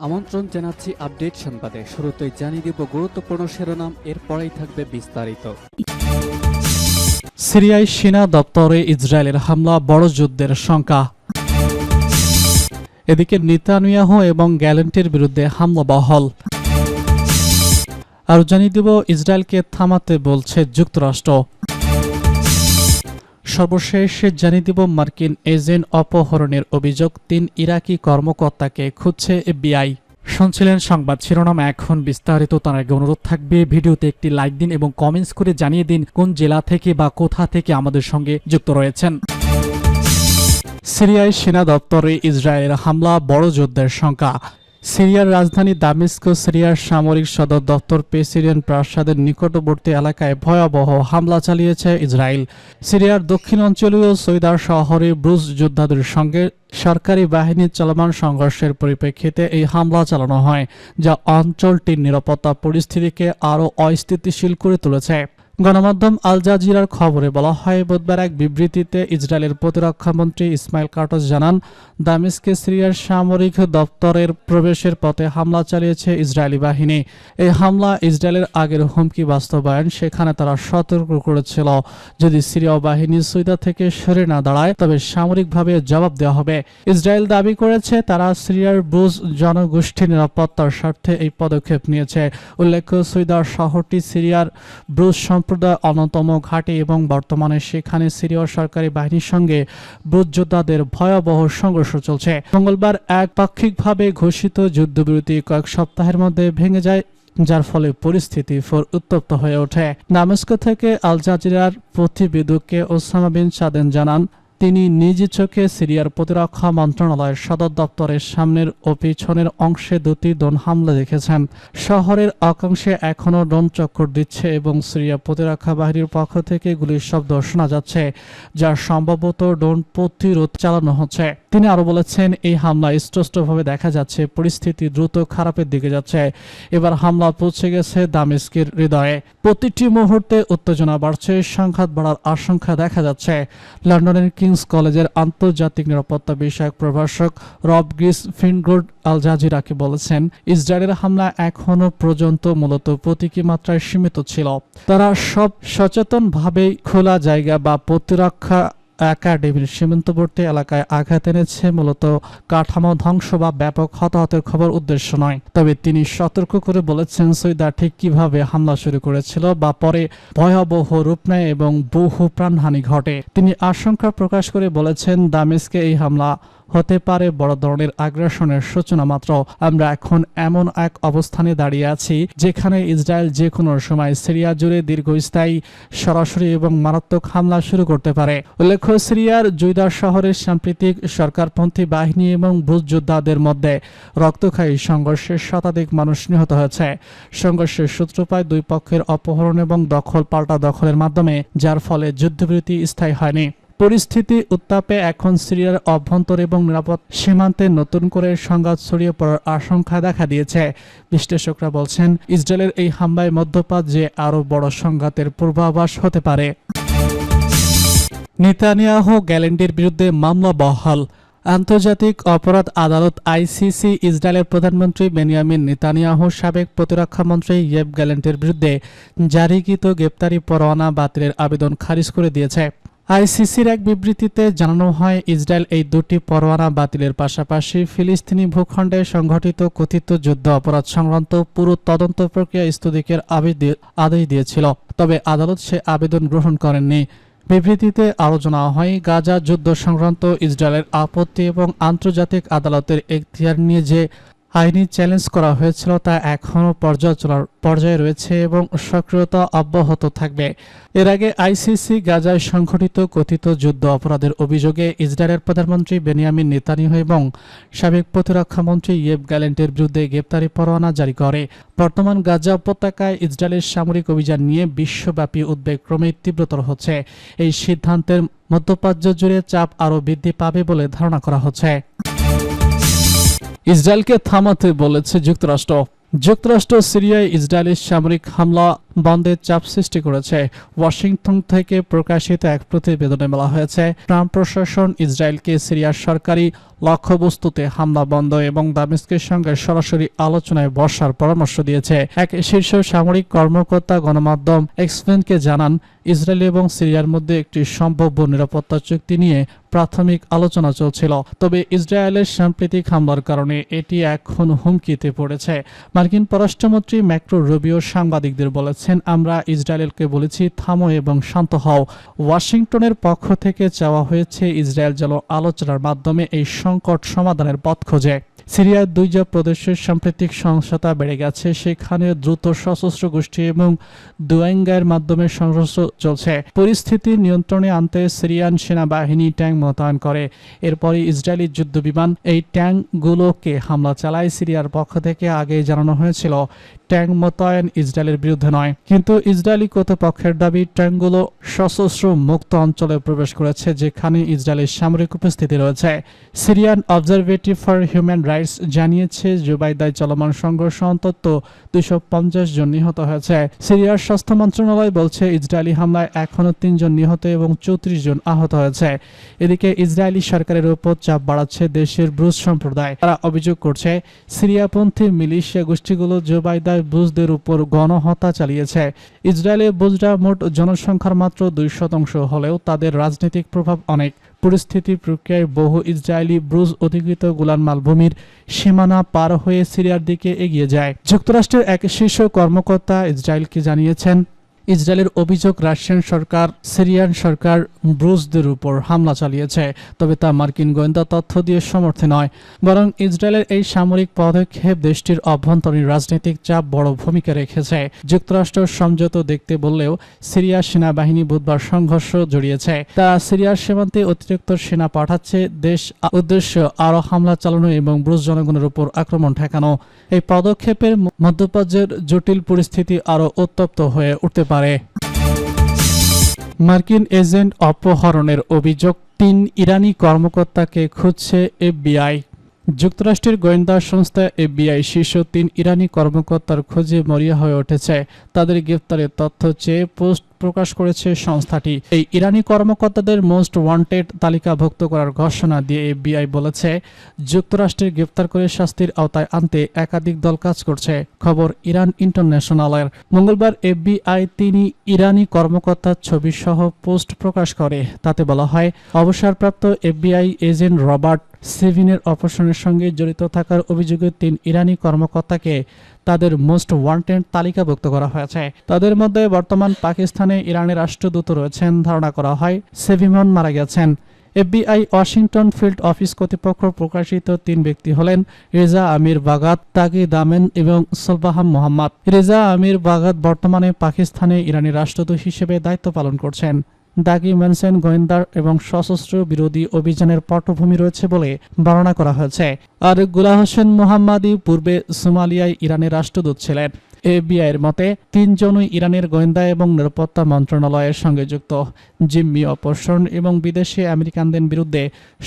আমন্ত্রণ জানাচ্ছি আপডেট সংবাদে। শুরুতেই জানিয়ে দিব গুরুত্বপূর্ণ শিরোনাম, এরপরেই থাকবে বিস্তারিত। সিরিয়ায় সেনা দপ্তরে ইসরায়েলের হামলা, বড় যুদ্ধের শঙ্কা। এদিকে নেতানিয়াহু এবং গ্যালেন্টের বিরুদ্ধে হামলা বহল। আর জানিয়ে দিব ইসরায়েলকে থামাতে বলছে যুক্তরাষ্ট্র। সর্বশেষ জানিয়ে দিব মার্কিন এজেন্ট অপহরণের অভিযোগ, 3 ইরাকি কর্মকর্তাকে খুঁজছে এফবিআই। শুনছিলেন সংবাদ শিরোনাম, এখন বিস্তারিত। তার আগে অনুরোধ থাকবে ভিডিওতে একটি লাইক দিন এবং কমেন্টস করে জানিয়ে দিন কোন জেলা থেকে বা কোথা থেকে আমাদের সঙ্গে যুক্ত রয়েছেন। সিরিয়ায় সেনা দপ্তরে ইসরায়েলের হামলা, বড় যুদ্ধের শঙ্কা। সিরিয়ার রাজধানী দামেস্ক সিরিয়ার সামরিক সদর দপ্তর প্রেসিডেন্ট প্রাসাদের নিকটবর্তী এলাকায় ভয়াবহ হামলা চালিয়েছে ইসরায়েল। সিরিয়ার দক্ষিণ অঞ্চলীয় সৈদার শহরে ব্রুজ যোদ্ধাদের সঙ্গে সরকারি বাহিনীর চলমান সংঘর্ষের পরিপ্রেক্ষিতে এই হামলা চালানো হয়, যা অঞ্চলটির নিরাপত্তা পরিস্থিতিকে আরও অস্থিতিশীল করে তুলেছে। গণমাধ্যম আল জাজিরার খবরে বলা হয়, বুধবার এক বিবৃতিতে ইসরায়েলের প্রতিরক্ষামন্ত্রী ইসমাইল কাটস জানান, দামেস্কে সিরিয়ার সামরিক দপ্তরের প্রবেশের পথে হামলা চালিয়েছে ইসরায়েলি বাহিনী। এই হামলা ইসরায়েলের আগের হুমকি বাস্তবায়ন, সেখানে তারা সতর্ক করেছিল যদি সিরিয়া বাহিনী সুইদা থেকে সরে না দাঁড়ায় তবে সামরিকভাবে জবাব দেওয়া হবে। ইসরায়েল দাবি করেছে তারা সিরিয়ার ব্রুজ জনগোষ্ঠীর নিরাপত্তার স্বার্থে এই পদক্ষেপ নিয়েছে। উল্লেখ্য, সুইদা শহরটি সিরিয়ার ব্রুজ সম্প্রদায় অন্যতম ঘাঁটি এবং বর্তমানে সেখানে সিরীয় সরকারি বাহিনীর সঙ্গে ব্রুজ যোদ্ধাদের ভয়াবহ সংঘর্ষ চলছে। মঙ্গলবার একপাক্ষিকভাবে ঘোষিত যুদ্ধবিরতি কয়েক সপ্তাহের মধ্যে ভেঙে যায়, যার ফলে পরিস্থিতি ফের উত্তপ্ত হয়ে ওঠে। দামেস্ক থেকে আল জাজিরার প্রতিবেদককে ওসামা বিন সাদেন জানান, তিনি নিজ চোখে সিরিয়ার প্রতিরক্ষা মন্ত্রণালয়ের সদর দপ্তরের সামনের ও পিছনের অংশে 2টি ড্রোন হামলা দেখেছেন। শহরের একাংশে এখনও ড্রোন চক্কর দিচ্ছে এবং সিরিয়া প্রতিরক্ষা বাহিনীর পক্ষ থেকে গুলির শব্দ শোনা যাচ্ছে, যা সম্ভবত ড্রোন প্রতিরোধ চালানো হচ্ছে। তিনি আরও বলেছেন, এই হামলা স্পষ্টভাবে দেখা যাচ্ছে পরিস্থিতি দ্রুত খারাপের দিকে যাচ্ছে। এবার হামলা পৌঁছে গেছে দামেস্কের হৃদয়ে। প্রতিটি মুহূর্তে উত্তেজনা বাড়ছে, সংঘাত বাড়ার আশঙ্কা দেখা যাচ্ছে। লন্ডনের কিংস কলেজের আন্তর্জাতিক নিরাপত্তা বিষয়ক প্রভাষক রব গ্রিস ফিনগোল্ড আল জাজিরাকে বলেছেন, ইসরায়েলের হামলা এখনও পর্যন্ত মূলত প্রতীকী মাত্রায় সীমিত ছিল। তারা সব সচেতনভাবে খোলা জায়গা বা প্রতিরক্ষা একাডেমির সীমান্তবর্তী এলাকায় আঘাত এনেছে, মূলত কাঠামো ধ্বংস বা ব্যাপক হতাহতের খবর উদ্দেশ্য নয়। তবে তিনি সতর্ক করে বলেছেন, সৈদা ঠিক কিভাবে হামলা শুরু করেছিল বা পরে ভয়াবহ রূপ নেয় এবং বহু প্রাণহানি ঘটে। তিনি আশঙ্কা প্রকাশ করে বলেছেন, দামেস্কে এই হামলা হতে পারে বড় ধরনের আগ্রাসনের সূচনা মাত্র। আমরা এখন এমন এক অবস্থানে দাঁড়িয়ে আছি যেখানে ইসরায়েল যে কোনো সময় সিরিয়া জুড়ে দীর্ঘস্থায়ী, সরাসরি এবং মারাত্মক হামলা শুরু করতে পারে। উল্লেখ্য, সিরিয়ার জুইদা শহরের সাম্প্রতিক সরকারপন্থী বাহিনী এবং ব্রুজ যোদ্ধাদের মধ্যে রক্তক্ষয়ী সংঘর্ষে শতাধিক মানুষ নিহত হয়েছে। সংঘর্ষের সূত্রপাত দুই পক্ষের অপহরণ এবং দখল পাল্টা দখলের মাধ্যমে, যার ফলে যুদ্ধবিরতি স্থায়ী হয়নি। পরিস্থিতি উত্তাপে এখন সিরিয়ার অভ্যন্তর এবং নিরাপদ সীমান্তে নতুন করে সংঘাত ছড়িয়ে পড়ার আশঙ্কা দেখা দিয়েছে। বিশ্লেষকরা বলছেন, ইসরায়েলের এই হামলায় মধ্যপ্রাচ্যে যে আরও বড় সংঘাতের পূর্বাভাস হতে পারে। নেতানিয়াহু গ্যালেন্টের বিরুদ্ধে মামলা বহাল। আন্তর্জাতিক অপরাধ আদালত আইসিসি ইসরায়েলের প্রধানমন্ত্রী বেনিয়ামিন নেতানিয়াহু সাবেক প্রতিরক্ষামন্ত্রী ইয়েভ গ্যালেন্টের বিরুদ্ধে জারিকৃত গ্রেপ্তারি পরোয়ানা বাতিলের আবেদন খারিজ করে দিয়েছে। আইসিসির এক বিবৃতিতে জানানো হয়, ইসরায়েল এই 2টি পরোয়ানা বাতিলের পাশাপাশি ফিলিস্তিনি ভূখণ্ডে সংঘটিত কথিত যুদ্ধ অপরাধ সংক্রান্ত পুরো তদন্ত প্রক্রিয়া স্থগিতের আদেশ দিয়েছিল। তবে আদালত সে আবেদন গ্রহণ করেননি। বিবৃতিতে আরও জানানো হয়, গাজা যুদ্ধ সংক্রান্ত ইসরায়েলের আপত্তি এবং আন্তর্জাতিক আদালতের এখতিয়ার নিয়ে যে আইনি চ্যালেঞ্জ করা হয়েছিল তা এখনও পর্যায়ে রয়েছে এবং সক্রিয়তা অব্যাহত থাকবে। এর আগে আইসিসি গাজায় সংঘটিত কথিত যুদ্ধ অপরাধের অভিযোগে ইসরায়েলের প্রধানমন্ত্রী বেনিয়ামিন নেতানিয়াহু এবং সাবেক প্রতিরক্ষামন্ত্রী ইয়েভ গ্যালেন্টের বিরুদ্ধে গ্রেপ্তারি পরোয়ানা জারি করে। বর্তমান গাজা উপত্যকায় ইসরায়েলের সামরিক অভিযান নিয়ে বিশ্বব্যাপী উদ্বেগ ক্রমেই তীব্রতর হচ্ছে। এই সিদ্ধান্তের মধ্যপ্রাচ্য জুড়ে চাপ আরও বৃদ্ধি পাবে বলে ধারণা করা হচ্ছে। ইসরায়েলকে থামাতে বলেছে যুক্তরাষ্ট্র। যুক্তরাষ্ট্র সিরিয়ায় ইসরায়েলের সামরিক হামলা বন্ধের চাপ সৃষ্টি করেছে। ওয়াশিংটন থেকে প্রকাশিত এক প্রতিবেদনে বলা হয়েছে, ট্রাম্প প্রশাসন ইসরায়েলকে সিরিয়ার সরকারি লক্ষ্যবস্তুতে হামলা বন্ধ এবং দামেস্কের সঙ্গে সরাসরি আলোচনায় বসার পরামর্শ দিয়েছে। এক শীর্ষ সামরিক কর্মকর্তা গণমাধ্যম এক্সপ্লেনকে জানান, ইসরায়েল এবং সিরিয়ার মধ্যে একটি সম্ভাব্য নিরাপত্তা চুক্তি নিয়ে প্রাথমিক আলোচনা চলছিল, তবে ইসরায়েলের সাম্প্রতিক হামলার কারণে এটি এখন হুমকিতে পড়েছে। মার্কিন পররাষ্ট্রমন্ত্রী মার্কো রুবিও সাংবাদিকদের বলেছেন, আমরা ইসরায়েলকে বলেছি থামো এবং শান্ত হও। ওয়াশিংটনের পক্ষ থেকে চাওয়া হয়েছে ইসরায়েল যেন আলোচনার মাধ্যমে এই সংকট সমাধানের পথ খোঁজে। সিরিয়ার দুইটা প্রদেশের সাম্প্রতিক সহিংসতা বেড়ে গেছে, সেখানে দ্রুত সশস্ত্র গোষ্ঠী এবং দুয়াঙ্গার মাধ্যমে সংঘর্ষ চলছে। পরিস্থিতি নিয়ন্ত্রণে আনতে সিরিয়ান সেনাবাহিনী ট্যাঙ্ক মোতায়েন করে। এরপরই ইসরায়েলি যুদ্ধবিমান এই ট্যাঙ্কগুলোকে হামলা চালায়। সিরিয়ার পক্ষ থেকে আগেই জানানো হয়েছিল ট্যাঙ্ক মোতায়েন ইসরায়েলের বিরুদ্ধে নয়, কিন্তু ইসরায়েলি কর্তৃপক্ষের দাবি ট্যাঙ্কগুলো সশস্ত্র মুক্ত অঞ্চলে প্রবেশ করেছে, যেখানে ইসরায়েলের সামরিক উপস্থিতি রয়েছে। Syrian observatory for human rights জানিয়েছে, জুবাইদায় চলমান সংঘর্ষ অন্তত 250 জন নিহত হয়েছে। সিরিয়ার স্বাস্থ্য মন্ত্রণালয় বলছে, ইসরায়েলি হামলায় এখনও 3 জন নিহত এবং 34 জন আহত হয়েছে। এদিকে ইসরায়েলি সরকারের উপর চাপ বাড়াচ্ছে দেশের ব্রুজ সম্প্রদায়। তারা অভিযোগ করছে, সিরিয়াপন্থী মিলিশিয়া গোষ্ঠীগুলো জুবাইদায় বুজদের উপর গণহত্যা চালিয়েছে। ইসরায়েলের বুজরা মোট জনসংখ্যার মাত্র 2% হলেও তাদের রাজনৈতিক প্রভাব অনেক। পরিস্থিতি প্রক্রিয়ায় বহু ইসরায়েলি ব্রুজ অধিকৃত গোলান মালভূমির সীমানা পার হয়ে সিরিয়ার দিকে এগিয়ে যায়। যুক্তরাষ্ট্রের এক শীর্ষ কর্মকর্তা ইসরায়েলকে জানিয়েছেন, ইসরায়েলের অভিযোগ রাশিয়ান সরকার সিরিয়ান সরকার ব্রুজদের উপর হামলা চালিয়েছে, তবে তা মার্কিন গোয়েন্দা তথ্য দিয়ে সমর্থ নয়, বরং ইসরায়েলের এই সামরিক পদক্ষেপ দেশটির অভ্যন্তরীণ রাজনৈতিক চাপ বড় ভূমিকা রেখেছে। যুক্তরাষ্ট্র সমঝোতা দেখতে বললেও সিরিয়ার সেনাবাহিনী বুধবার সংঘর্ষ জড়িয়েছে। তারা সিরিয়ার সীমান্তে অতিরিক্ত সেনা পাঠাচ্ছে, দেশ উদ্দেশ্য আরও হামলা চালানো এবং ব্রুজ জনগণের উপর আক্রমণ ঠেকানো। এই পদক্ষেপের মধ্যপ্রাচ্যের জটিল পরিস্থিতি আরও উত্তপ্ত হয়ে উঠতে পারে। মার্কিন এজেন্ট অপহরণের অভিযোগ, 3 ইরানি কর্মকর্তাকে খুঁজছে এফবিআই। যুক্তরাষ্ট্রের গোয়েন্দা সংস্থা এফবিআই শীর্ষ 3 ইরানি কর্মকর্তার খোঁজে মরিয়া হয়ে উঠেছে। তাদের গ্রেফতারের তথ্য চেয়ে পোস্ট প্রকাশ করেছে সংস্থাটি। এই ইরানি কর্মকর্তাদের মোস্ট ওয়ান্টেড তালিকাভুক্ত করার ঘোষণা দিয়ে এফবিআই বলেছে, যুক্তরাষ্ট্রের গ্রেফতার করে শাস্তির আওতায় আনতে একাধিক দল কাজ করছে। খবর ইরান ইন্টারন্যাশনালের। মঙ্গলবার এফবিআই 3 ইরানি কর্মকর্তার ছবি সহ পোস্ট প্রকাশ করে। তাতে বলা হয়, অবসরপ্রাপ্ত এফবিআই এজেন্ট রবার্ট সেভিনের অপসারণের সঙ্গে জড়িত থাকার অভিযোগে 3 ইরানি কর্মকর্তাকে তাদের মোস্ট ওয়ান্টেড তালিকাভুক্ত করা হয়েছে। তাদের মধ্যে বর্তমান পাকিস্তানে ইরানের রাষ্ট্রদূত রয়েছেন। ধারণা করা হয় সেভিমন মারা গেছেন। এফবিআই ওয়াশিংটন ফিল্ড অফিস কর্তৃপক্ষ প্রকাশিত 3 ব্যক্তি হলেন রেজা আমির বাগাত, তাকি দামেন এবং সুলবাহাম মোহাম্মদ। রেজা আমির বাগাত বর্তমানে পাকিস্তানে ইরানি রাষ্ট্রদূত হিসেবে দায়িত্ব পালন করছেন। দাগি মেনসেন গোয়েন্দা এবং সশস্ত্র বিরোধী অভিযানের পটভূমি রয়েছে বলে বর্ণনা করা হয়েছে। আর গুলা হোসেন মোহাম্মদী পূর্বে সোমালিয়ায় ইরানের রাষ্ট্রদূত ছিলেন। এফবিআইয়ের মতে 3 জনই ইরানের গোয়েন্দা এবং নিরাপত্তা মন্ত্রণালয়ের সঙ্গে যুক্ত। জিম্মি অপসারণ এবং বিদেশি আমেরিকানদের বিরুদ্ধে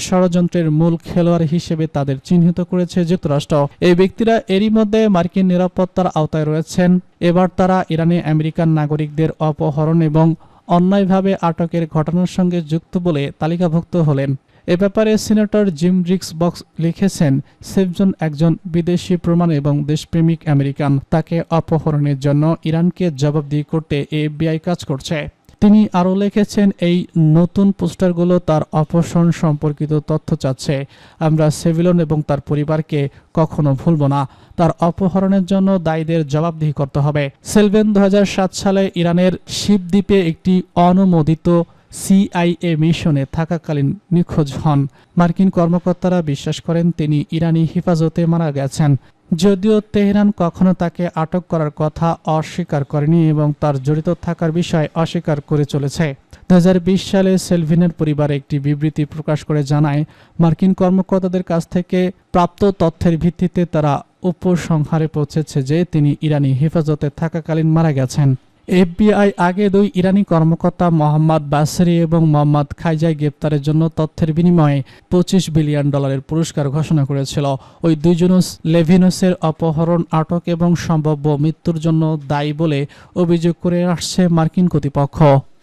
ষড়যন্ত্রের মূল খেলোয়াড় হিসেবে তাদের চিহ্নিত করেছে যুক্তরাষ্ট্র। এই ব্যক্তিরা এরই মধ্যে মার্কিন নিরাপত্তার আওতায় রয়েছেন। এবার তারা ইরানে আমেরিকান নাগরিকদের অপহরণ এবং অন্যায়ভাবে আটকের ঘটনার সঙ্গে যুক্ত বলে তালিকাভুক্ত হলেন। এ ব্যাপারে সিনেটর জিম রিক্স বক্স লিখেছেন, সেভজন একজন বিদেশি প্রমাণ এবং দেশপ্রেমিক আমেরিকান। তাকে অপহরণের জন্য ইরানকে জবাবদিহি করতে এফবিআই কাজ করছে। তিনি আরও লিখেছেন, এই নতুন পোস্টারগুলো তার অপসারণ সম্পর্কিত তথ্য চাচ্ছে। আমরা সেভিলন এবং তার পরিবারকে কখনো ভুলব না। তার অপহরণের জন্য দায়ীদের জবাবদিহি করতে হবে। সেলভেন 2007 সালে ইরানের শিবদ্বীপে একটি অনুমোদিত সিআইএ মিশনে থাকাকালীন নিখোঁজ হন। মার্কিন কর্মকর্তারা বিশ্বাস করেন তিনি ইরানি হেফাজতে মারা গেছেন, যদিও তেহরান কখনো তাকে আটক করার কথা অস্বীকার করেনি এবং তার জড়িত থাকার বিষয় অস্বীকার করে চলেছে। 2020 সালে সেলভিনের পরিবার একটি বিবৃতি প্রকাশ করে জানায়, মার্কিন কর্মকর্তাদের কাছ থেকে প্রাপ্ত তথ্যের ভিত্তিতে তারা উপসংহারে পৌঁছেছে যে তিনি ইরানি হেফাজতে থাকাকালীন মারা গেছেন। এফবিআই আগে দুই ইরানি কর্মকর্তা মোহাম্মদ বাসরি এবং মোহাম্মদ খাইজাই গ্রেপ্তারের জন্য তথ্যের বিনিময়ে $25 বিলিয়ন পুরস্কার ঘোষণা করেছিল। ওই দুইজন লেভিনসের অপহরণ, আটক এবং সম্ভাব্য মৃত্যুর জন্য দায়ী বলে অভিযোগ করে আসছে মার্কিন কর্তৃপক্ষ।